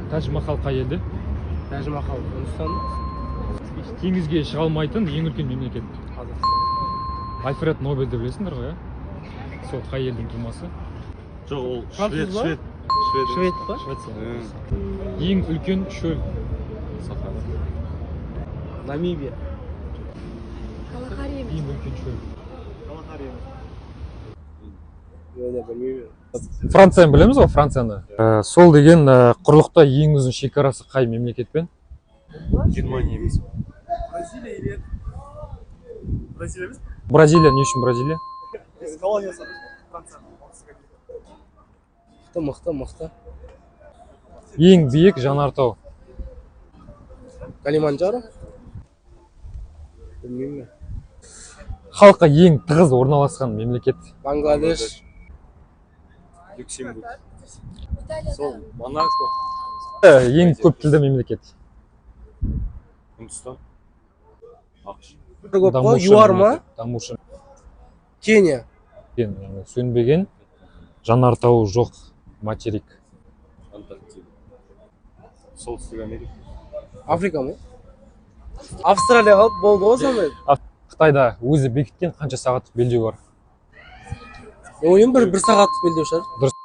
Тадж Махал қай елде? Тадж Махал Үндістан. Теңізге шыға алмайтын ең үлкен мемлекет. Қазақстан. Альфред Нобельді білесіңдер ғой, сол қай елдің тумасы? Жоқ, ол Француз ба? Швед па? Швеция. Ең үлкен шөл. Сахара. Намибия. Ең үлкен шөл. Францияны білеміз ғой, Францияны. Сол деген құрлықта ең ұзын шекарасы қай мемлекетпен? Германия емес. Бразилия, не үшін Бразилия? Мықты. Ең биік жанартау. Калиманджаро? Білмеймін. Халқы ең тығыз орналасқан мемлекет. Бангладеш. Люксембург. Сол. Монако. Ең көп тілді мемлекет. Үндістан. ақш. ЮАР ма? Дамушы. Кения. Сөнбеген жанартауы жоқ материк. Антарктида. Солтүстік Америка. Африка ма? Австралия қалып болды ғой сондай. Қытайда өзі бекіткен қанша сағаттық белдеу бар? Ойын бір сағаттық белдеу шығар. Дұрыс.